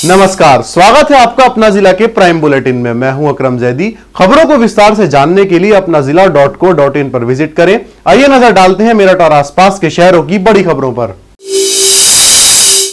नमस्कार, स्वागत है आपका अपना जिला के प्राइम बुलेटिन में। मैं हूं अकरम जैदी। खबरों को विस्तार से जानने के लिए अपना जिला.co.in पर विजिट करें। आइए नजर डालते हैं मेरठ और आसपास के शहरों की बड़ी खबरों पर।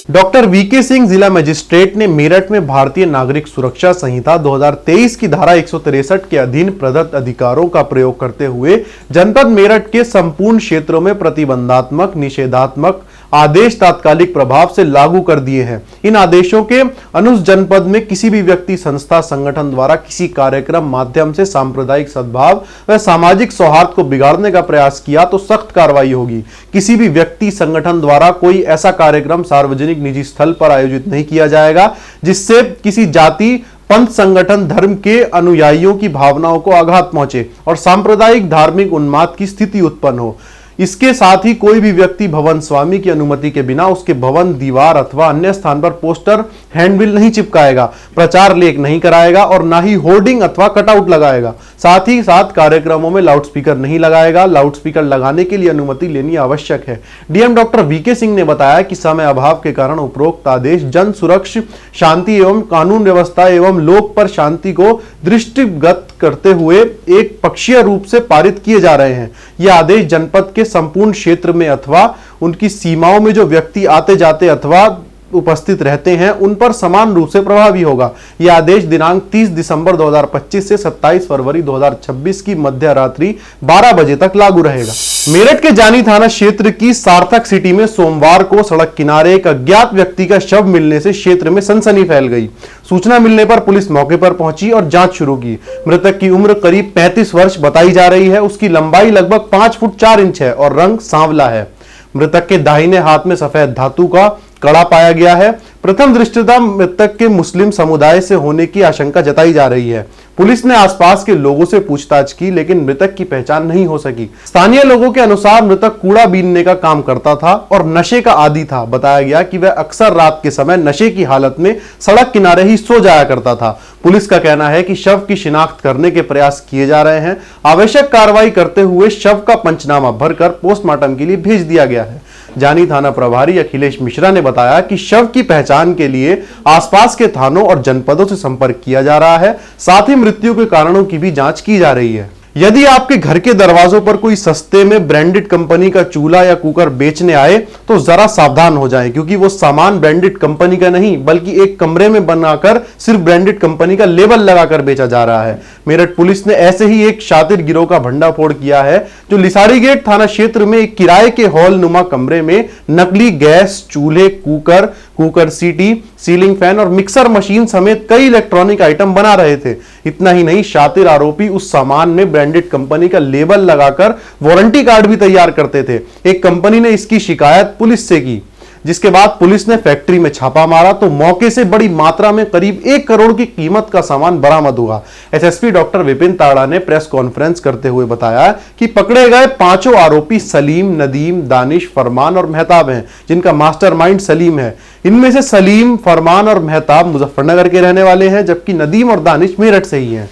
डॉक्टर वीके सिंह जिला मजिस्ट्रेट ने मेरठ में भारतीय नागरिक सुरक्षा संहिता 2023 की धारा 163 के अधीन प्रदत्त अधिकारों का प्रयोग करते हुए जनपद मेरठ के संपूर्ण क्षेत्रों में प्रतिबंधात्मक निषेधात्मक आदेश तात्कालिक प्रभाव से लागू कर दिए हैं। इन आदेशों के अनुसार जनपद में किसी भी व्यक्ति, संस्था, संगठन द्वारा किसी कार्यक्रम माध्यम से सांप्रदायिक सद्भाव व सामाजिक सौहार्द को बिगाड़ने का प्रयास किया तो सख्त कार्रवाई होगी। किसी भी व्यक्ति, संगठन द्वारा कोई ऐसा कार्यक्रम सार्वजनिक निजी स्थल पर आयोजित नहीं किया जाएगा जिससे किसी जाति, पंथ, संगठन, धर्म के अनुयायियों की भावनाओं को आघात पहुंचे और सांप्रदायिक धार्मिक उन्माद की स्थिति उत्पन्न हो। इसके साथ ही कोई भी व्यक्ति भवन स्वामी की अनुमति के बिना उसके भवन, दीवार अथवा अन्य स्थान पर पोस्टर, हैंडबिल नहीं चिपकाएगा, प्रचार लेख नहीं कराएगा और ना ही होर्डिंग अथवा कटआउट लगाएगा। साथ ही साथ कार्यक्रमों में लाउडस्पीकर नहीं लगाएगा। लाउडस्पीकर लगाने के लिए अनुमति लेनी आवश्यक है। डीएम डॉक्टर वीके सिंह ने बताया कि समय अभाव के कारण उपरोक्त आदेश जन सुरक्षा, शांति एवं कानून व्यवस्था एवं लोक पर शांति को दृष्टिगत करते हुए एक पक्षीय रूप से पारित किए जा रहे हैं। यह आदेश जनपद के संपूर्ण क्षेत्र में अथवा उनकी सीमाओं में जो व्यक्ति आते जाते अथवा उपस्थित रहते हैं उन पर समान रूप से प्रभावी होगा। यह आदेश दिनांक 30 दिसंबर 2025 से 27 फरवरी 2026 की मध्य रात्रि 12 बजे तक लागू रहेगा। मेरठ के जानी थाना क्षेत्र की सार्थक सिटी में सोमवार को सड़क किनारे एक अज्ञात व्यक्ति का शव मिलने से क्षेत्र में सनसनी फैल गई। सूचना मिलने पर पुलिस मौके पर पहुंची और जांच शुरू की। मृतक की उम्र करीब 35 वर्ष बताई जा रही है। उसकी लंबाई लगभग 5 फुट 4 इंच है और रंग सांवला है। मृतक के दाहिने हाथ में सफेद धातु का कड़ा पाया गया है। प्रथम दृष्टया मृतक के मुस्लिम समुदाय से होने की आशंका जताई जा रही है। पुलिस ने आसपास के लोगों से पूछताछ की लेकिन मृतक की पहचान नहीं हो सकी। स्थानीय लोगों के अनुसार मृतक कूड़ा बीनने का काम करता था और नशे का आदी था। बताया गया कि वह अक्सर रात के समय नशे की हालत में सड़क किनारे ही सो जाया करता था। पुलिस का कहना है कि शव की शिनाख्त करने के प्रयास किए जा रहे हैं। आवश्यक कार्रवाई करते हुए शव का पंचनामा भरकर पोस्टमार्टम के लिए भेज दिया गया है। जानी थाना प्रभारी अखिलेश मिश्रा ने बताया कि शव की पहचान के लिए आसपास के थानों और जनपदों से संपर्क किया जा रहा है। साथ ही मृत्यु के कारणों की भी जांच की जा रही है। यदि आपके घर के दरवाजों पर कोई सस्ते में ब्रांडेड कंपनी का चूल्हा या कुकर बेचने आए तो जरा सावधान हो जाएं, क्योंकि वो सामान ब्रांडेड कंपनी का नहीं बल्कि एक कमरे में बनाकर सिर्फ ब्रांडेड कंपनी का लेबल लगाकर बेचा जा रहा है। मेरठ पुलिस ने ऐसे ही एक शातिर गिरोह का भंडाफोड़ किया है जो लिसाड़ी गेट थाना क्षेत्र में एक किराए के हॉल नुमा कमरे में नकली गैस, चूल्हे, कुकर सीटी, सीलिंग फैन और मिक्सर मशीन समेत कई इलेक्ट्रॉनिक आइटम बना रहे थे। इतना ही नहीं, शातिर आरोपी उस सामान में ब्रांडेड कंपनी का लेबल लगाकर वारंटी कार्ड भी तैयार करते थे। एक कंपनी ने इसकी शिकायत पुलिस से की, जिसके बाद पुलिस ने फैक्ट्री में छापा मारा तो मौके से बड़ी मात्रा में करीब 1 करोड़ की कीमत का सामान बरामद हुआ। एसएसपी डॉक्टर विपिन ताड़ा ने प्रेस कॉन्फ्रेंस करते हुए बताया कि पकड़े गए 5 आरोपी सलीम, नदीम, दानिश, फरमान और मेहताब हैं, जिनका मास्टरमाइंड सलीम है। इनमें से सलीम, फरमान और मेहताब मुजफ्फरनगर के रहने वाले हैं, जबकि नदीम और दानिश मेरठ से ही हैं।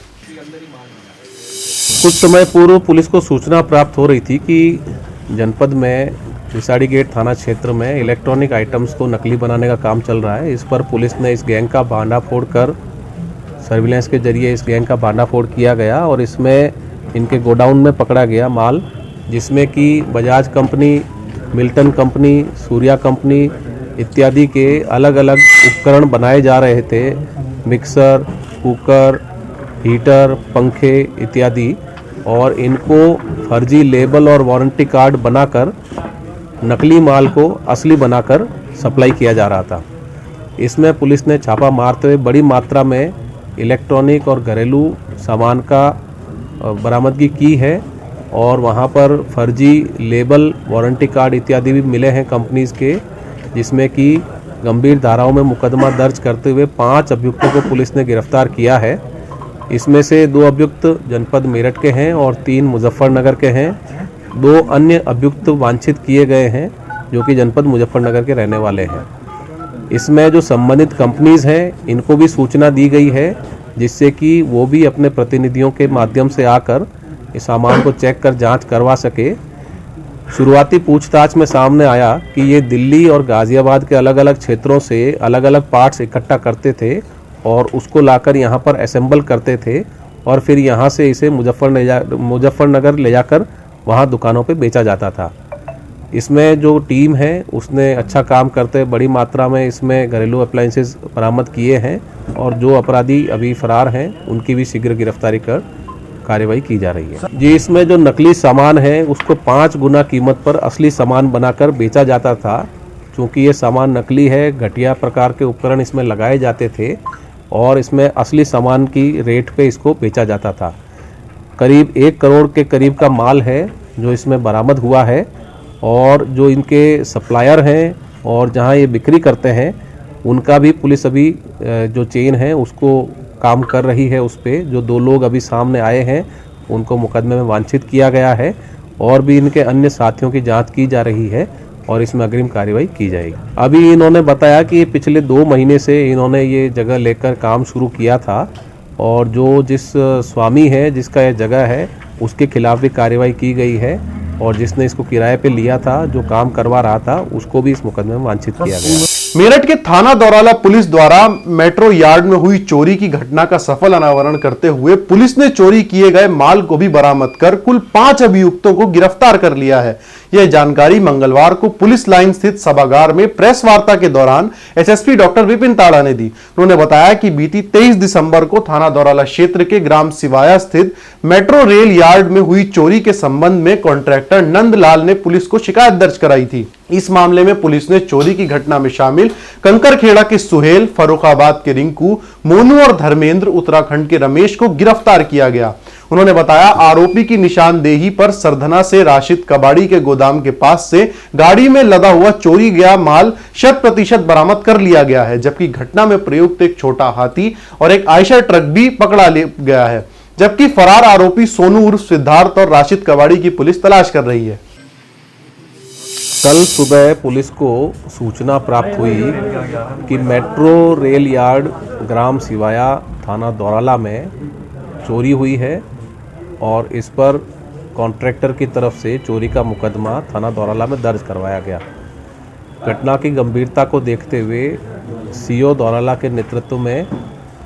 कुछ समय पूर्व पुलिस को सूचना प्राप्त हो रही थी कि जनपद में लिसाड़ी गेट थाना क्षेत्र में इलेक्ट्रॉनिक आइटम्स को नकली बनाने का काम चल रहा है। इस पर पुलिस ने इस गैंग का भांडाफोड़ कर सर्विलेंस के जरिए इस गैंग का भांडाफोड़ किया गया और इसमें इनके गोडाउन में पकड़ा गया माल, जिसमें कि Bajaj company, Milton company, Surya company इत्यादि के अलग अलग उपकरण बनाए जा रहे थे। मिक्सर, कुकर, हीटर, पंखे इत्यादि, और इनको फर्जी लेबल और वारंटी कार्ड बनाकर नकली माल को असली बनाकर सप्लाई किया जा रहा था। इसमें पुलिस ने छापा मारते हुए बड़ी मात्रा में इलेक्ट्रॉनिक और घरेलू सामान का बरामदगी की है और वहां पर फर्जी लेबल, वारंटी कार्ड इत्यादि भी मिले हैं कंपनीज के, जिसमें कि गंभीर धाराओं में मुकदमा दर्ज करते हुए 5 अभियुक्तों को पुलिस ने गिरफ्तार किया है। इसमें से 2 अभियुक्त जनपद मेरठ के हैं और 3 मुजफ्फरनगर के हैं। 2 अन्य अभियुक्त वांछित किए गए हैं जो कि जनपद मुजफ्फरनगर के रहने वाले हैं। इसमें जो संबंधित कंपनीज हैं इनको भी सूचना दी गई है, जिससे कि वो भी अपने प्रतिनिधियों के माध्यम से आकर इस सामान को चेक कर जांच करवा सके। शुरुआती पूछताछ में सामने आया कि ये दिल्ली और गाज़ियाबाद के अलग अलग क्षेत्रों से अलग अलग पार्ट्स इकट्ठा करते थे और उसको लाकर यहाँ पर असेंबल करते थे और फिर यहाँ से इसे मुजफ्फरनगर ले जाकर वहाँ दुकानों पे बेचा जाता था। इसमें जो टीम है उसने अच्छा काम करते बड़ी मात्रा में इसमें घरेलू अप्लायंसेस बरामद किए हैं और जो अपराधी अभी फरार हैं उनकी भी शीघ्र गिरफ्तारी कर कार्रवाई की जा रही है। जी, इसमें जो नकली सामान है उसको 5 गुना कीमत पर असली सामान बनाकर बेचा जाता था। क्योंकि ये सामान नकली है, घटिया प्रकार के उपकरण इसमें लगाए जाते थे और इसमें असली सामान की रेट पे इसको बेचा जाता था। करीब 1 करोड़ के करीब का माल है जो इसमें बरामद हुआ है और जो इनके सप्लायर हैं और जहां ये बिक्री करते हैं उनका भी पुलिस अभी जो चेन है उसको काम कर रही है। उस पे जो 2 लोग अभी सामने आए हैं उनको मुकदमे में वांछित किया गया है और भी इनके अन्य साथियों की जांच की जा रही है और इसमें अग्रिम कार्रवाई की जाएगी। अभी इन्होंने बताया कि पिछले 2 महीने से इन्होंने ये जगह लेकर काम शुरू किया था और जो जिस स्वामी है जिसका यह जगह है उसके खिलाफ भी कार्रवाई की गई है और जिसने इसको किराए पे लिया था, जो काम करवा रहा था, उसको भी इस मुकदमे में वांछित किया गया। मेरठ के थाना दौराला पुलिस द्वारा मेट्रो यार्ड में हुई चोरी की घटना का सफल अनावरण करते हुए पुलिस ने चोरी किए गए माल को भी बरामद कर कुल 5 अभियुक्तों को गिरफ्तार कर लिया है। यह जानकारी मंगलवार को पुलिस लाइन स्थित सभागार में प्रेस वार्ता के दौरान एसएसपी डॉक्टर विपिन ताड़ा ने दी। उन्होंने बताया कि बीती 23 दिसंबर को थाना दौराला क्षेत्र के ग्राम सिवाया स्थित मेट्रो रेल यार्ड में हुई चोरी के संबंध में कॉन्ट्रैक्टर नंदलाल ने पुलिस को शिकायत दर्ज कराई थी। इस मामले में पुलिस ने चोरी की घटना में शामिल कंकरखेड़ा के सुहेल, फर्रुखाबाद के रिंकू, मोनू और धर्मेंद्र, उत्तराखंड के रमेश को गिरफ्तार किया गया। उन्होंने बताया आरोपी की निशानदेही पर सरधना से राशिद कबाड़ी के गोदाम के पास से गाड़ी में लदा हुआ चोरी गया माल 100% बरामद कर लिया गया है, जबकि घटना में प्रयुक्त एक छोटा हाथी और एक आयशर ट्रक भी पकड़ा गया है, जबकि फरार आरोपी सोनू उर्फ सिद्धार्थ और राशिद कबाड़ी की पुलिस तलाश कर रही है। कल सुबह पुलिस को सूचना प्राप्त हुई कि मेट्रो रेल यार्ड ग्राम सिवाया थाना दौराला में चोरी हुई है और इस पर कॉन्ट्रैक्टर की तरफ से चोरी का मुकदमा थाना दौराला में दर्ज करवाया गया। घटना की गंभीरता को देखते हुए सीओ दौराला के नेतृत्व में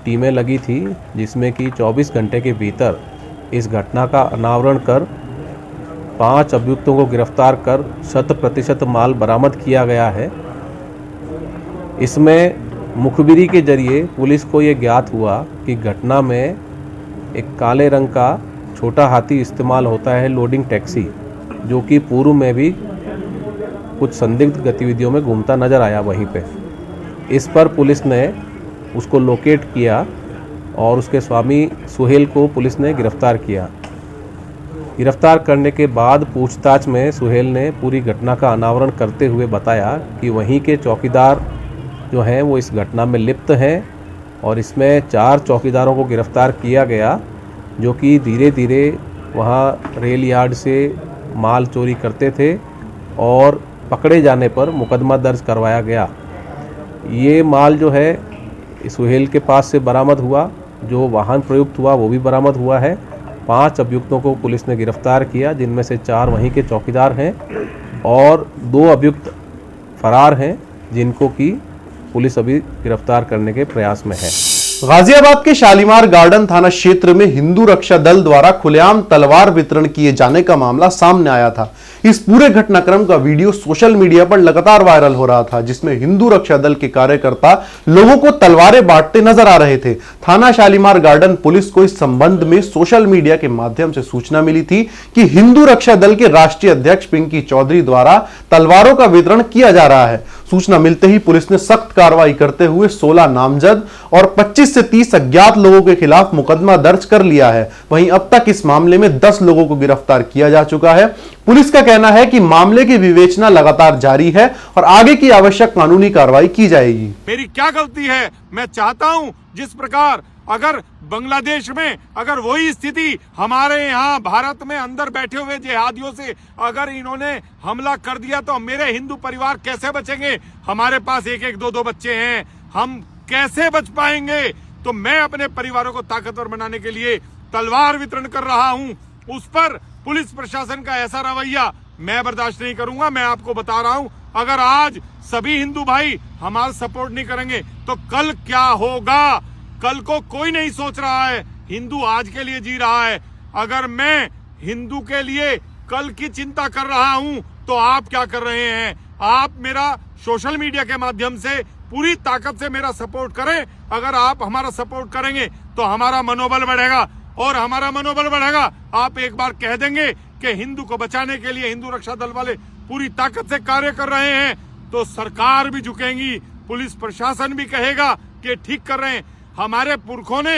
टीमें लगी थी, जिसमें कि 24 घंटे के भीतर इस घटना का अनावरण कर 5 अभियुक्तों को गिरफ्तार कर 100% माल बरामद किया गया है। इसमें मुखबिरी के जरिए पुलिस को ये ज्ञात हुआ कि घटना में एक काले रंग का छोटा हाथी इस्तेमाल होता है लोडिंग टैक्सी, जो कि पूर्व में भी कुछ संदिग्ध गतिविधियों में घूमता नजर आया वहीं पे। इस पर पुलिस ने उसको लोकेट किया और उसके स्वामी सुहेल को पुलिस ने गिरफ्तार किया। गिरफ्तार करने के बाद पूछताछ में सुहेल ने पूरी घटना का अनावरण करते हुए बताया कि वहीं के चौकीदार जो हैं वो इस घटना में लिप्त हैं और इसमें 4 चौकीदारों को गिरफ्तार किया गया, जो कि धीरे धीरे वहाँ रेल यार्ड से माल चोरी करते थे और पकड़े जाने पर मुकदमा दर्ज करवाया गया। ये माल जो है सुहेल के पास से बरामद हुआ, जो वाहन प्रयुक्त हुआ वो भी बरामद हुआ है। 5 अभियुक्तों को पुलिस ने गिरफ्तार किया, जिनमें से 4 वहीं के चौकीदार हैं और 2 अभियुक्त फरार हैं, जिनको कि पुलिस अभी गिरफ्तार करने के प्रयास में है। गाजियाबाद के शालीमार गार्डन थाना क्षेत्र में हिंदू रक्षा दल द्वारा खुलेआम तलवार वितरण किए जाने का मामला सामने आया था। इस पूरे घटनाक्रम का वीडियो सोशल मीडिया पर लगातार वायरल हो रहा था, जिसमें हिंदू रक्षा दल के कार्यकर्ता लोगों को तलवारें बांटते नजर आ रहे थे। थाना शालीमार गार्डन पुलिस को इस संबंध में सोशल मीडिया के माध्यम से सूचना मिली थी कि हिंदू रक्षा दल के राष्ट्रीय अध्यक्ष पिंकी चौधरी द्वारा तलवारों का वितरण किया जा रहा है। सूचना मिलते ही पुलिस ने सख्त कार्रवाई करते हुए 16 नामजद और 25 से 30 अज्ञात लोगों के खिलाफ मुकदमा दर्ज कर लिया है। वहीं अब तक इस मामले में 10 लोगों को गिरफ्तार किया जा चुका है। पुलिस का कहना है कि मामले की विवेचना लगातार जारी है और आगे की आवश्यक कानूनी कार्रवाई की जाएगी। मेरी क्या गलती है? मैं चाहता हूं जिस प्रकार अगर बांग्लादेश में अगर वही स्थिति हमारे यहाँ भारत में अंदर बैठे हुए जिहादियों से अगर इन्होंने हमला कर दिया तो मेरे हिंदू परिवार कैसे बचेंगे? हमारे पास 1-1, 2-2 बच्चे हैं, हम कैसे बच पाएंगे? तो मैं अपने परिवारों को ताकतवर बनाने के लिए तलवार वितरण कर रहा हूं। उस पर पुलिस प्रशासन का ऐसा रवैया मैं बर्दाश्त नहीं करूंगा। मैं आपको बता रहा हूं, अगर आज सभी हिंदू भाई हमारा सपोर्ट नहीं करेंगे तो कल क्या होगा, कल को कोई नहीं सोच रहा है। हिंदू आज के लिए जी रहा है। अगर मैं हिंदू के लिए कल की चिंता कर रहा हूं तो आप क्या कर रहे हैं? आप मेरा सोशल मीडिया के माध्यम से पूरी ताकत से मेरा सपोर्ट करें। अगर आप हमारा सपोर्ट करेंगे तो हमारा मनोबल बढ़ेगा, और हमारा मनोबल बढ़ेगा, आप एक बार कह देंगे कि हिंदू को बचाने के लिए हिंदू रक्षा दल वाले पूरी ताकत से कार्य कर रहे हैं, तो सरकार भी झुकेंगी, पुलिस प्रशासन भी कहेगा कि ठीक कर रहे हैं। हमारे पुरखों ने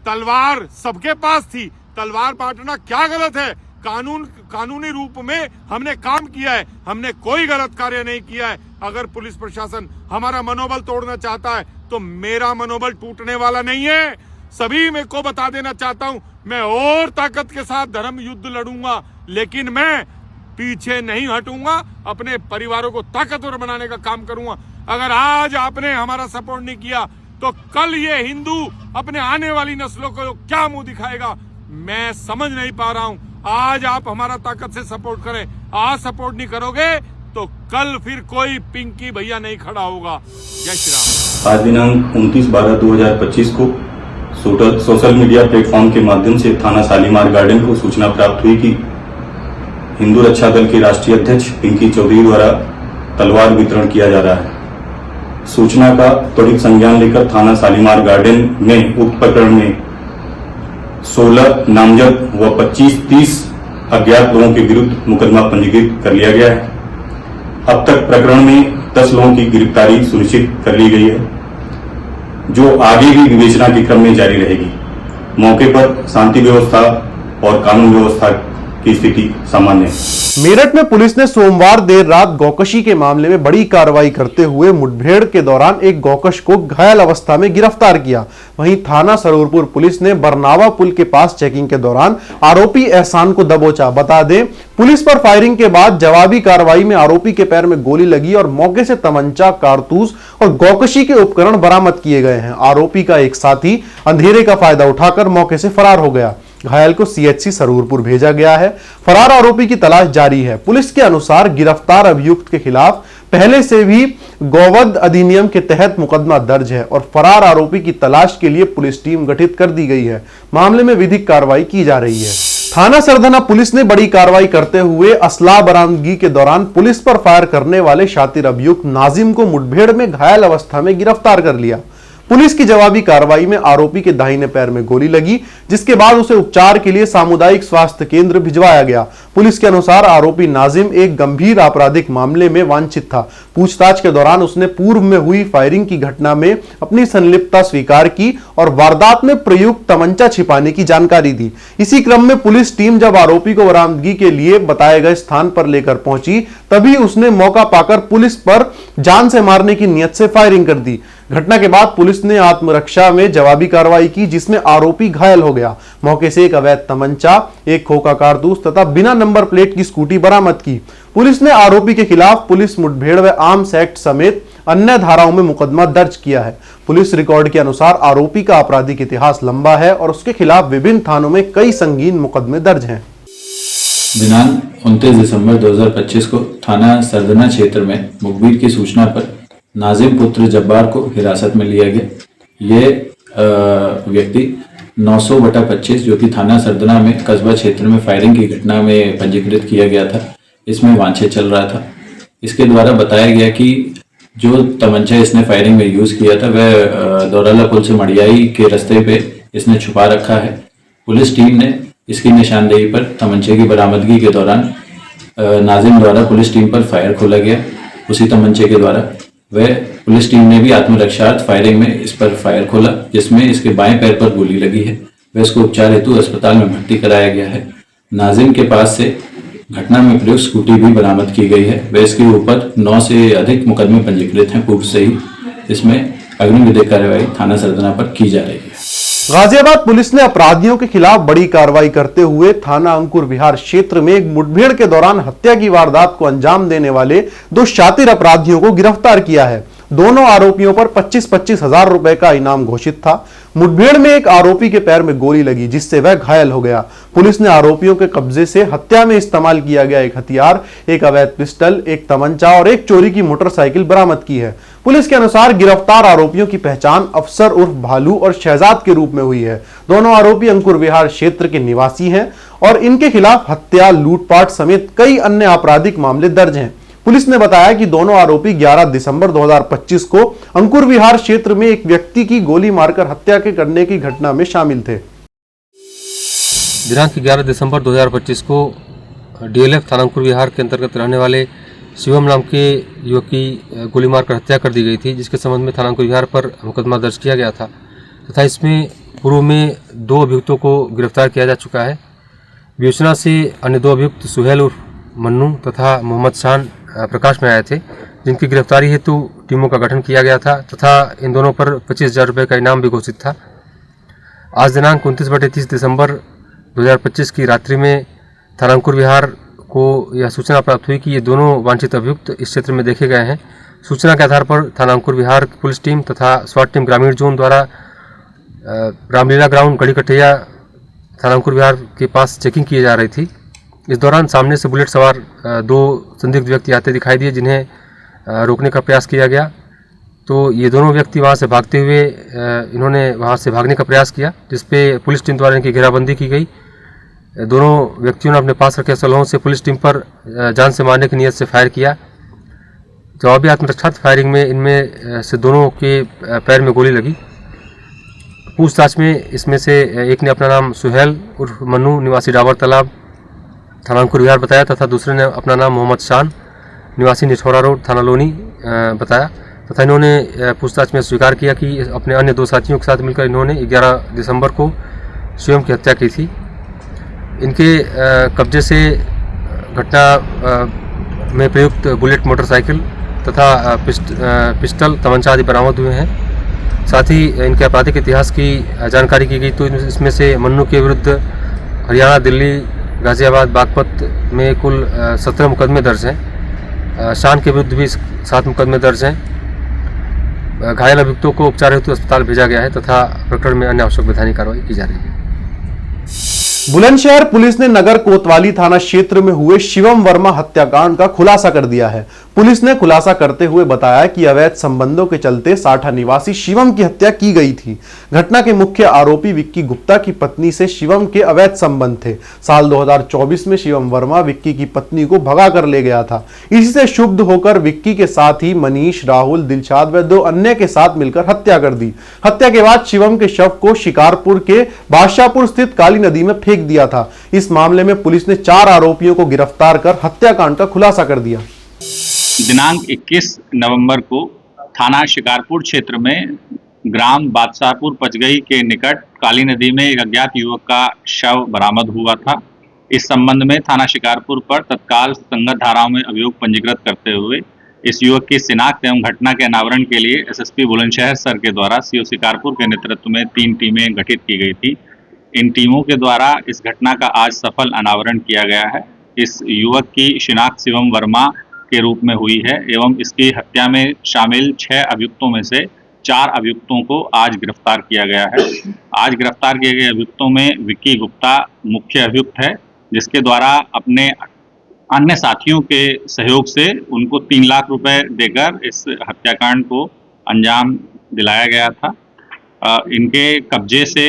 तलवार सबके पास थी, तलवार बांटना क्या गलत है? कानूनी रूप में हमने काम किया है, हमने कोई गलत कार्य नहीं किया है। अगर पुलिस प्रशासन हमारा मनोबल तोड़ना चाहता है तो मेरा मनोबल टूटने वाला नहीं है। सभी मैं को बता देना चाहता हूं, मैं और ताकत के साथ धर्म युद्ध लड़ूंगा, लेकिन मैं पीछे नहीं हटूंगा। अपने परिवारों को ताकतवर बनाने का काम करूंगा। अगर आज आपने हमारा सपोर्ट नहीं किया तो कल ये हिंदू अपने आने वाली नस्लों को क्या मुंह दिखाएगा, मैं समझ नहीं पा रहा हूं। आज आप हमारा ताकत से सपोर्ट करें, आज सपोर्ट नहीं करोगे तो कल फिर कोई पिंकी भैया नहीं खड़ा होगा। जय श्री राम। आज दिनांक 29/12/2025 को सोशल मीडिया प्लेटफॉर्म के माध्यम से थाना शालीमार गार्डन को सूचना प्राप्त हुई कि हिंदू रक्षा दल के राष्ट्रीय अध्यक्ष पिंकी चौधरी द्वारा तलवार वितरण किया जा रहा है। सूचना का त्वरित संज्ञान लेकर थाना शालीमार गार्डन में उक्त प्रकरण में 16 नामजद व 25-30 अज्ञात लोगों के विरुद्ध मुकदमा पंजीकृत कर लिया गया है। अब तक प्रकरण में 10 लोगों की गिरफ्तारी सुनिश्चित कर ली गई है, जो आगे भी विवेचना के क्रम में जारी रहेगी। मौके पर शांति व्यवस्था और कानून व्यवस्था की स्थिति सामान्य है। मेरठ में पुलिस ने सोमवार देर रात गौकशी के मामले में बड़ी कार्रवाई करते हुए मुठभेड़ के दौरान एक गौकश को घायल अवस्था में गिरफ्तार किया। वहीं थाना सरूरपुर पुलिस ने बरनावा पुल के पास चेकिंग के दौरान आरोपी एहसान को दबोचा। बता दें, पुलिस पर फायरिंग के बाद जवाबी कार्रवाई में आरोपी के पैर में गोली लगी और मौके से तमंचा, कारतूस और गौकशी के उपकरण बरामद किए गए हैं। आरोपी का एक साथी अंधेरे का फायदा उठाकर मौके से फरार हो गया। घायल को सीएचसी सरूरपुर भेजा गया है। फरार आरोपी की तलाश जारी है। पुलिस के अनुसार गिरफ्तार अभियुक्त के खिलाफ पहले से भी गौवध अधिनियम के तहत मुकदमा दर्ज है और फरार आरोपी की तलाश के लिए पुलिस टीम गठित कर दी गई है। मामले में विधिक कार्रवाई की जा रही है। थाना सरधना पुलिस ने बड़ी कार्रवाई करते हुए असला बरामदगी के दौरान पुलिस पर फायर करने वाले शातिर अभियुक्त नाजिम को मुठभेड़ में घायल अवस्था में गिरफ्तार कर लिया। पुलिस की जवाबी कार्रवाई में आरोपी के दाहिने पैर में गोली लगी, जिसके बाद उसे उपचार के लिए सामुदायिक स्वास्थ्य केंद्र भिजवाया गया। पुलिस के अनुसार आरोपी नाजिम एक गंभीर आपराधिक मामले में वांछित था। पूछताछ के दौरान उसने पूर्व में हुई फायरिंग की घटना में अपनी संलिप्तता स्वीकार की और वारदात में प्रयुक्त तमंचा छिपाने की जानकारी दी। इसी क्रम में पुलिस टीम जब आरोपी को बरामदगी के लिए बताए गए स्थान पर लेकर पहुंची, तभी उसने मौका पाकर पुलिस पर जान से मारने की नियत से फायरिंग कर दी। घटना के बाद पुलिस ने आत्मरक्षा में जवाबी कार्रवाई की, जिसमें आरोपी घायल हो गया। मौके से एक अवैध तमंचा, एक खोखा कारतूस तथा बिना नंबर प्लेट की स्कूटी बरामद की। पुलिस ने आरोपी के खिलाफ पुलिस मुठभेड़ व आर्म्स एक्ट समेत अन्य धाराओं में मुकदमा दर्ज किया है। पुलिस रिकॉर्ड के अनुसार आरोपी का आपराधिक इतिहास लंबा है और उसके खिलाफ विभिन्न थानों में कई संगीन मुकदमे दर्ज हैं। दिनांक 29 दिसंबर 2025 को थाना सरधना क्षेत्र में मुखबिर की सूचना पर नाजिम पुत्र जब्बार को हिरासत में लिया गया। ये व्यक्ति 900/25 जो कि थाना सरधना में कस्बा क्षेत्र में फायरिंग की घटना में पंजीकृत किया गया था, इसमें वांछित चल रहा था। इसके द्वारा बताया गया कि जो तमंचा इसने फायरिंग में यूज़ किया था वह दौराला पुल से मड़ियाई के रास्ते पे इसने छुपा रखा है। पुलिस टीम ने इसकी निशानदेही पर तमंचे की बरामदगी के दौरान नाजिम द्वारा पुलिस टीम पर फायर खोला गया। उसी तमंचे के द्वारा वह पुलिस टीम ने भी आत्मरक्षार्थ फायरिंग में इस पर फायर खोला, जिसमें इसके बाएं पैर पर गोली लगी है। वह इसको उपचार हेतु अस्पताल में भर्ती कराया गया है। नाजिम के पास से घटना में प्रयुक्त स्कूटी भी बरामद की गई है। वह इसके ऊपर 9 से अधिक मुकदमे पंजीकृत हैं पूर्व से ही। इसमें अग्नि विधिक कार्रवाई थाना सरधना पर की जा रही है। गाजियाबाद पुलिस ने अपराधियों के खिलाफ बड़ी कार्रवाई करते हुए थाना अंकुर विहार क्षेत्र में एक मुठभेड़ के दौरान हत्या की वारदात को अंजाम देने वाले 2 शातिर अपराधियों को गिरफ्तार किया है। दोनों आरोपियों पर 25-25 हजार रुपए का इनाम घोषित था। मुठभेड़ में एक आरोपी के पैर में गोली लगी, जिससे वह घायल हो गया। पुलिस ने आरोपियों के कब्जे से हत्या में इस्तेमाल किया गया एक हथियार, एक अवैध पिस्टल, एक तमंचा और एक चोरी की मोटरसाइकिल बरामद की है। पुलिस के अनुसार गिरफ्तार आरोपियों की पहचान अफसर उर्फ भालू और शहजाद के रूप में हुई है। दोनों आरोपी अंकुर विहार क्षेत्र के निवासी हैं और इनके खिलाफ हत्या, लूटपाट समेत कई अन्य आपराधिक मामले दर्ज हैं। पुलिस ने बताया कि दोनों आरोपी 11 दिसंबर 2025 को अंकुर विहार क्षेत्र में एक व्यक्ति की गोली मारकर हत्या करने की घटना में शामिल थे। दिनांक 11 दिसंबर 2025 को डीएलएफ थाना अंकुर विहार के अंतर्गत रहने वाले शिवम नाम के युवक की गोली मारकर हत्या कर दी गई थी, जिसके संबंध में थाना अंकुर विहार पर मुकदमा दर्ज किया गया था तथा इसमें पूर्व में 2 अभियुक्तों को गिरफ्तार किया जा चुका है। विवेचना से अन्य 2 अभियुक्त सुहेल उर्फ मन्नू तथा मोहम्मद शान प्रकाश में आए थे, जिनकी गिरफ्तारी हेतु टीमों का गठन किया गया था तथा इन दोनों पर 25,000 रुपये का इनाम भी घोषित था। आज दिनांक 29/30 दिसंबर 2025 की रात्रि में थाना अंकुर विहार को यह सूचना प्राप्त हुई कि ये दोनों वांछित अभियुक्त इस क्षेत्र में देखे गए हैं। सूचना के आधार पर थाना अंकुर विहार की पुलिस टीम तथा स्वाट टीम ग्रामीण जोन द्वारा रामलीला ग्राउंड गढ़ी कटैया थाना अंकुर विहार के पास चेकिंग की जा रही थी। इस दौरान सामने से बुलेट सवार 2 संदिग्ध व्यक्ति आते दिखाई दिए, जिन्हें रोकने का प्रयास किया गया। तो ये दोनों व्यक्ति वहां से भागते हुए इन्होंने वहां से भागने का प्रयास किया, जिसपे पुलिस टीम द्वारा इनकी घेराबंदी की गई। दोनों व्यक्तियों ने अपने पास रखे असलहों से पुलिस टीम पर जान से मारने की नीयत से फायर किया। जवाबी आत्मरक्षा फायरिंग में इनमें से दोनों के पैर में गोली लगी। पूछताछ में इसमें से एक ने अपना नाम सुहेल उर्फ मन्नू निवासी डाबर तालाब थाना अंकुर विहार बताया तथा दूसरे ने अपना नाम मोहम्मद शान निवासी निछोरा रोड थाना लोनी बताया तथा इन्होंने पूछताछ में स्वीकार किया कि अपने अन्य 2 साथियों के साथ मिलकर इन्होंने 11 दिसंबर को शिवम की हत्या की थी। इनके कब्जे से घटना में प्रयुक्त बुलेट मोटरसाइकिल तथा पिस्टल तमंचा आदि बरामद हुए हैं। साथ ही इनके आपराधिक इतिहास की जानकारी की गई तो इसमें से मन्नू के विरुद्ध हरियाणा, दिल्ली, गाजियाबाद, बागपत में कुल 17 मुकदमे दर्ज हैं। शान के विरुद्ध भी 7 मुकदमे दर्ज हैं। घायल अभियुक्तों को उपचार हेतु अस्पताल भेजा गया है तथा प्रकरण में अन्य आवश्यक वैधानिक कार्रवाई की जा रही है। बुलंदशहर पुलिस ने नगर कोतवाली थाना क्षेत्र में हुए शिवम वर्मा हत्याकांड का खुलासा कर दिया है। पुलिस ने खुलासा करते हुए बताया कि अवैध संबंधों के चलते साठा निवासी शिवम की हत्या की गई थी। घटना के मुख्य आरोपी विक्की गुप्ता की पत्नी से शिवम के अवैध संबंध थे। साल 2024 में शिवम वर्मा विक्की की पत्नी को भगा कर ले गया था। इसी से क्षुब्ध होकर विक्की के साथ ही मनीष, राहुल, दिलशाद व 2 अन्य के साथ मिलकर हत्या कर दी। हत्या के बाद शिवम के शव को शिकारपुर के बादशाहपुर स्थित काली नदी में फेंक दिया था। इस मामले में पुलिस ने 4 आरोपियों को गिरफ्तार कर हत्याकांड का खुलासा कर दिया। दिनांक 21 नवंबर को थाना शिकारपुर क्षेत्र में ग्राम बादशाहपुर पचगई के निकट काली नदी में एक अज्ञात युवक का शव बरामद हुआ था। इस संबंध में थाना शिकारपुर पर तत्काल संगत धाराओं में अभियोग पंजीकृत करते हुए इस युवक की शिनाख्त एवं घटना के अनावरण के लिए एसएसपी बुलंदशहर सर के द्वारा सीओ शिकारपुर के नेतृत्व में 3 टीमें गठित की गई थी। इन टीमों के द्वारा इस घटना का आज सफल अनावरण किया गया है। इस युवक की शिनाख्त शिवम वर्मा के रूप में हुई है एवं इसकी हत्या में शामिल 6 अभियुक्तों में से 4 अभियुक्तों को आज गिरफ्तार किया गया है। आज गिरफ्तार किए गए अभियुक्तों में विक्की गुप्ता मुख्य अभियुक्त है, जिसके द्वारा अपने अन्य साथियों के सहयोग से उनको 3 लाख रुपए देकर इस हत्याकांड को अंजाम दिलाया गया था। इनके कब्जे से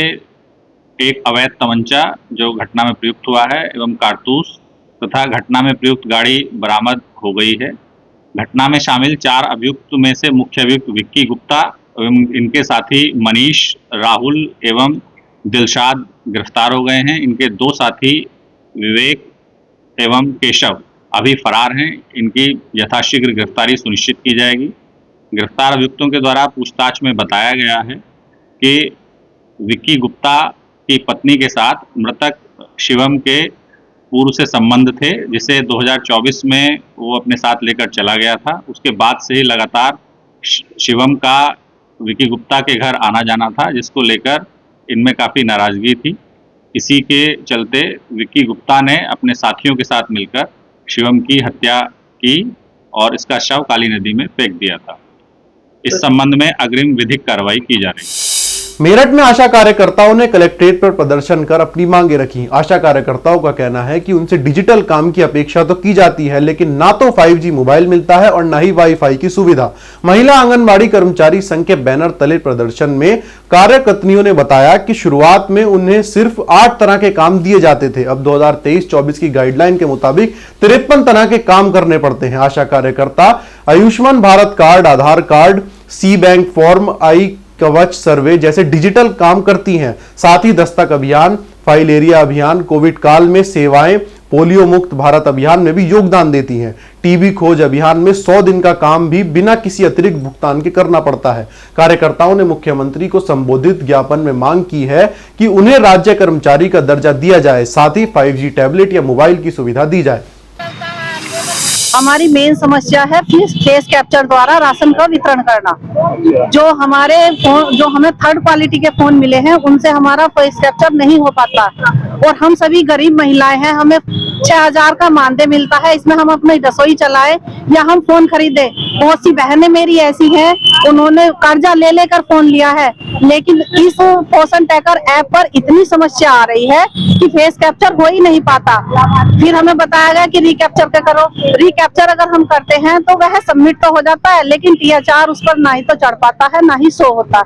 एक अवैध तमंचा जो घटना में प्रयुक्त हुआ है एवं कारतूस तथा घटना में प्रयुक्त गाड़ी बरामद हो गई है। घटना में शामिल 4 अभियुक्त में से मुख्य अभियुक्त विक्की गुप्ता एवं इनके साथी मनीष, राहुल एवं दिलशाद गिरफ्तार हो गए हैं। इनके 2 साथी विवेक एवं केशव अभी फरार हैं। इनकी यथाशीघ्र गिरफ्तारी सुनिश्चित की जाएगी। गिरफ्तार अभियुक्तों के द्वारा पूछताछ में बताया गया है कि विक्की गुप्ता की पत्नी के साथ मृतक शिवम के पूर्व से संबंध थे, जिसे 2024 में वो अपने साथ लेकर चला गया था। उसके बाद से ही लगातार शिवम का विक्की गुप्ता के घर आना जाना था, जिसको लेकर इनमें काफ़ी नाराज़गी थी। इसी के चलते विक्की गुप्ता ने अपने साथियों के साथ मिलकर शिवम की हत्या की और इसका शव काली नदी में फेंक दिया था। इस संबंध में अग्रिम विधिक कार्रवाई की जा रही है। मेरठ में आशा कार्यकर्ताओं ने कलेक्ट्रेट पर प्रदर्शन कर अपनी मांगे रखी। आशा कार्यकर्ताओं का कहना है कि उनसे डिजिटल काम की अपेक्षा तो की जाती है, लेकिन ना तो 5G मोबाइल मिलता है और ना ही वाईफाई की सुविधा। महिला आंगनबाड़ी कर्मचारी संघ के बैनर तले प्रदर्शन में कार्यकर्तियों ने बताया कि शुरुआत में उन्हें सिर्फ 8 तरह के काम दिए जाते थे। अब 2023-24 की गाइडलाइन के मुताबिक 53 तरह के काम करने पड़ते हैं। आशा कार्यकर्ता आयुष्मान भारत कार्ड, आधार कार्ड, सी बैंक फॉर्म, आई कवच सर्वे जैसे डिजिटल काम करती हैं। साथ ही दस्तक अभियान, फाइल एरिया अभियान, कोविड काल में सेवाएं, पोलियो मुक्त भारत अभियान में भी योगदान देती हैं। टीबी खोज अभियान में 100 दिन का काम भी बिना किसी अतिरिक्त भुगतान के करना पड़ता है। कार्यकर्ताओं ने मुख्यमंत्री को संबोधित ज्ञापन में मांग की है कि उन्हें राज्य कर्मचारी का दर्जा दिया जाए, साथ ही 5G टैबलेट या मोबाइल की सुविधा दी जाए। हमारी मेन समस्या है फेस कैप्चर द्वारा राशन का वितरण करना। जो हमें थर्ड क्वालिटी के फोन मिले हैं उनसे हमारा फेस कैप्चर नहीं हो पाता और हम सभी गरीब महिलाएं हैं। हमें 6000 का मानदेय मिलता है, इसमें हम अपनी रसोई चलाए या हम फोन खरीदे। बहुत सी बहनें मेरी ऐसी हैं, उन्होंने कर्जा ले लेकर फोन लिया है, लेकिन इस पोषण ट्रैकर ऐप पर इतनी समस्या आ रही है कि फेस कैप्चर हो ही नहीं पाता। फिर हमें बताया गया कि रिकैप्चर के करो। रिकैप्चर अगर हम करते हैं तो वह सबमिट तो हो जाता है, लेकिन THR उस पर ना ही तो चढ़ पाता है, ना ही शो होता।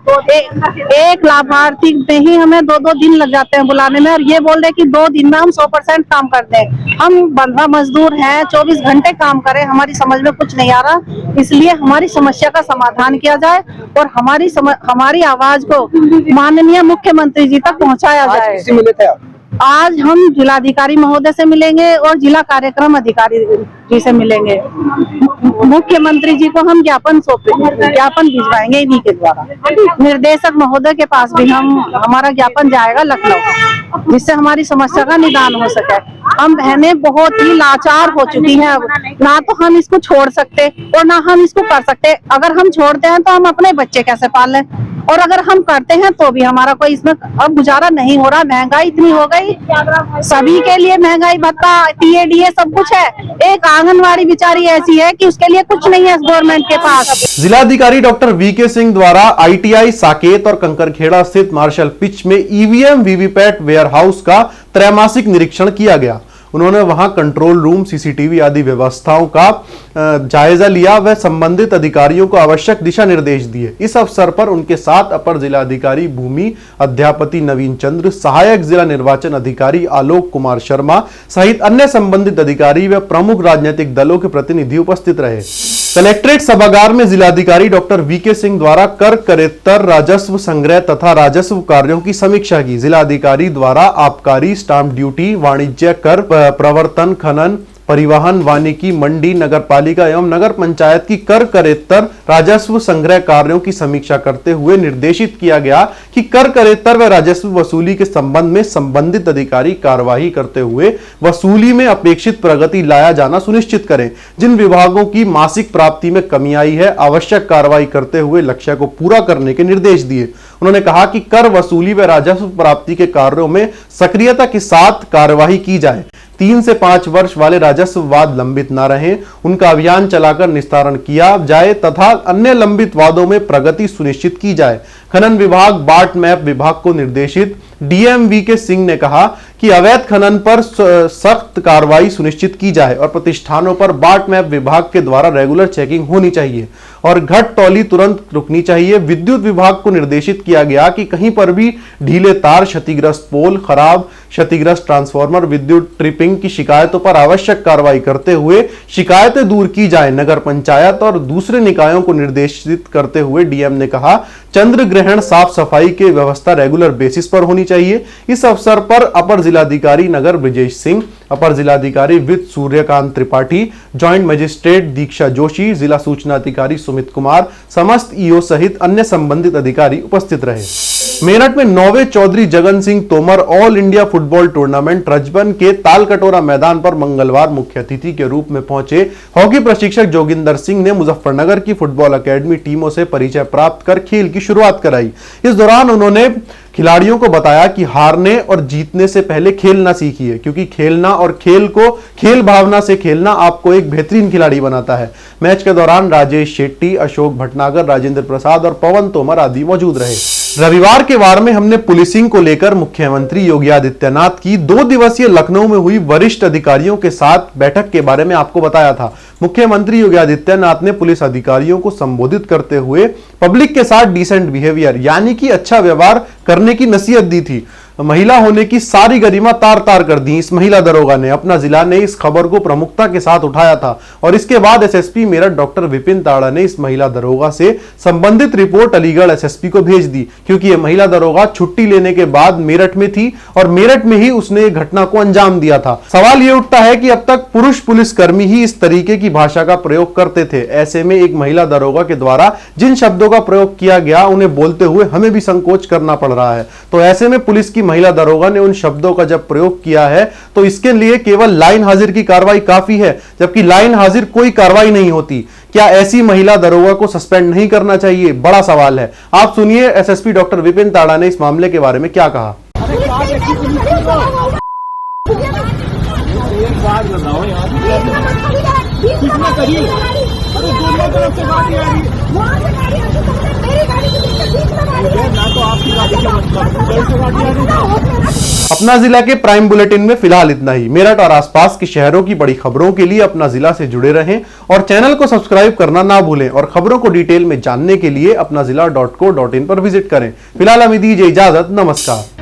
एक लाभार्थी में ही हमें 2-2 दिन लग जाते हैं बुलाने में, और ये बोल रहे कि 2 दिन में हम 100% काम कर दें। हम बंधा मजदूर हैं, 24 घंटे काम करें, हमारी समझ में कुछ नहीं आ रहा। इसलिए हमारी समस्या का समाधान किया जाए और हमारी आवाज को माननीय मुख्यमंत्री जी तक पहुंचाया जाए। आज हम जिलाधिकारी महोदय से मिलेंगे और जिला कार्यक्रम अधिकारी जी से मिलेंगे। मुख्यमंत्री जी को हम ज्ञापन भिजवाएंगे इन्हीं के द्वारा। निर्देशक महोदय के पास भी हमारा ज्ञापन जाएगा लखनऊ, जिससे हमारी समस्या का निदान हो सके। हम बहनें बहुत ही लाचार हो चुकी हैं। अब ना तो हम इसको छोड़ सकते और ना हम इसको कर सकते। अगर हम छोड़ते हैं तो हम अपने बच्चे कैसे पाल लें, और अगर हम करते हैं तो भी हमारा कोई इसमें अब गुजारा नहीं हो रहा। महंगाई इतनी हो गई, सभी के लिए महंगाई भत्ता, TADA सब कुछ है। एक आंगनवाड़ी बेचारी ऐसी है कि उसके लिए कुछ नहीं है गवर्नमेंट के पास। जिलाधिकारी डॉक्टर VK सिंह द्वारा ITI साकेत और कंकरखेड़ा स्थित मार्शल पिच में EVM VVPAT वेयरहाउस का त्रैमासिक निरीक्षण किया गया। उन्होंने वहां कंट्रोल रूम, CCTV आदि व्यवस्थाओं का जायजा लिया व संबंधित अधिकारियों को आवश्यक दिशा निर्देश दिए। इस अवसर पर उनके साथ अपर जिलाधिकारी भूमि अध्यापति नवीन चंद्र, सहायक जिला निर्वाचन अधिकारी आलोक कुमार शर्मा सहित अन्य संबंधित अधिकारी व प्रमुख राजनीतिक दलों के प्रतिनिधि उपस्थित रहे। कलेक्ट्रेट सभागार में जिलाधिकारी डॉक्टर VK सिंह द्वारा कर करेत्तर, राजस्व संग्रह तथा राजस्व कार्यों की समीक्षा की। जिलाधिकारी द्वारा आबकारी, स्टाम्प ड्यूटी, वाणिज्य कर, प्रवर्तन, खनन, परिवहन, वानिकी, मंडी, नगरपालिका एवं नगर पंचायत की कर करेत्तर राजस्व संग्रह कार्यों की समीक्षा करते हुए निर्देशित किया गया कि कर करेत्तर व राजस्व वसूली के संबंध में संबंधित अधिकारी कार्यवाही करते हुए वसूली में अपेक्षित प्रगति लाया जाना सुनिश्चित करें। जिन विभागों की मासिक प्राप्ति में कमी आई है, आवश्यक कार्रवाई करते हुए लक्ष्य को पूरा करने के निर्देश दिए। उन्होंने कहा कि कर वसूली व राजस्व प्राप्ति के कार्यों में सक्रियता के साथ कार्यवाही की जाए। 3 से 5 वर्ष वाले राजस्व वाद लंबित न रहें, उनका अभियान चलाकर निस्तारण किया जाए तथा अन्य लंबित वादों में प्रगति सुनिश्चित की जाए। खनन विभाग, बाट मैप विभाग को निर्देशित DM VK सिंह ने कहा कि अवैध खनन पर सख्त कार्रवाई सुनिश्चित की जाए और प्रतिष्ठानों पर बाट मैप विभाग के द्वारा रेगुलर चेकिंग होनी चाहिए और घट तौली तुरंत रुकनी चाहिए। विद्युत विभाग को निर्देशित किया गया कि कहीं पर भी ढीले तार, क्षतिग्रस्त पोल, खराब क्षतिग्रस्त ट्रांसफार्मर, विद्युत ट्रिपिंग की शिकायतों पर आवश्यक कार्रवाई करते हुए शिकायतें दूर की जाए। नगर पंचायत और दूसरे निकायों को निर्देशित करते हुए DM ने कहा, चंद्र ग्रहण साफ सफाई की व्यवस्था रेगुलर बेसिस पर होनी चाहिए। इस अवसर पर अपर जिलाधिकारी नगर ब्रजेश सिंह, अपर जिलाधिकारी वित्त सूर्यकांत त्रिपाठी, ज्वाइंट मजिस्ट्रेट दीक्षा जोशी, जिला सूचना अधिकारी सुमित कुमार, समस्त EO सहित अन्य संबंधित अधिकारी उपस्थित रहे। मेरठ में 9वें Chaudhary Jagan Singh Tomar all India football tournament Rajban के तालकटोरा मैदान पर मंगलवार मुख्य अतिथि के रूप में पहुंचे हॉकी प्रशिक्षक जोगिंदर सिंह ने मुजफ्फरनगर की फुटबॉल अकेडमी टीमों से परिचय प्राप्त कर खेल की शुरुआत कराई। इस दौरान उन्होंने खिलाड़ियों को बताया कि हारने और जीतने से पहले खेलना सीखिए, क्योंकि खेलना और खेल को खेल भावना से खेलना आपको एक बेहतरीन खिलाड़ी बनाता है। मैच के दौरान राजेश शेट्टी, अशोक भटनागर, राजेंद्र प्रसाद और पवन तोमर आदि मौजूद रहे। रविवार के वार में हमने पुलिसिंग को लेकर मुख्यमंत्री योगी आदित्यनाथ की 2 दिवसीय लखनऊ में हुई वरिष्ठ अधिकारियों के साथ बैठक के बारे में आपको बताया था। मुख्यमंत्री योगी आदित्यनाथ ने पुलिस अधिकारियों को संबोधित करते हुए पब्लिक के साथ डिसेंट बिहेवियर यानी कि अच्छा व्यवहार करने की नसीहत दी थी। महिला होने की सारी गरिमा तार तार कर दी इस महिला दरोगा ने। अपना जिला ने इस खबर को प्रमुखता के साथ उठाया था और इसके बाद एसएसपी मेरठ डॉक्टर विपिन ताड़ा ने इस महिला दरोगा से संबंधित रिपोर्ट अलीगढ़ एसएसपी को भेज दी, क्योंकि यह महिला दरोगा छुट्टी लेने के बाद मेरठ में थी और मेरठ में ही उसने घटना को अंजाम दिया था। सवाल यह उठता है कि अब तक पुरुष पुलिसकर्मी ही इस तरीके की भाषा का प्रयोग करते थे। ऐसे में एक महिला दरोगा के द्वारा जिन शब्दों का प्रयोग किया गया उन्हें बोलते हुए हमें भी संकोच करना पड़ रहा है। तो ऐसे में पुलिस की महिला दरोगा ने उन शब्दों का जब प्रयोग किया है तो इसके लिए केवल लाइन हाजिर की कार्रवाई काफी है, जबकि लाइन हाजिर कोई कार्रवाई नहीं होती। क्या ऐसी महिला दरोगा को सस्पेंड नहीं करना चाहिए? बड़ा सवाल है। आप सुनिए एसएसपी डॉक्टर विपिन ताड़ा ने इस मामले के बारे में क्या कहा। अपना जिला के प्राइम बुलेटिन में फिलहाल इतना ही। मेरठ और आसपास के शहरों की बड़ी खबरों के लिए अपना जिला से जुड़े रहें और चैनल को सब्सक्राइब करना ना भूलें और खबरों को डिटेल में जानने के लिए अपना जिला.co.in पर विजिट करें। फिलहाल हमें दीजिए इजाजत। नमस्कार।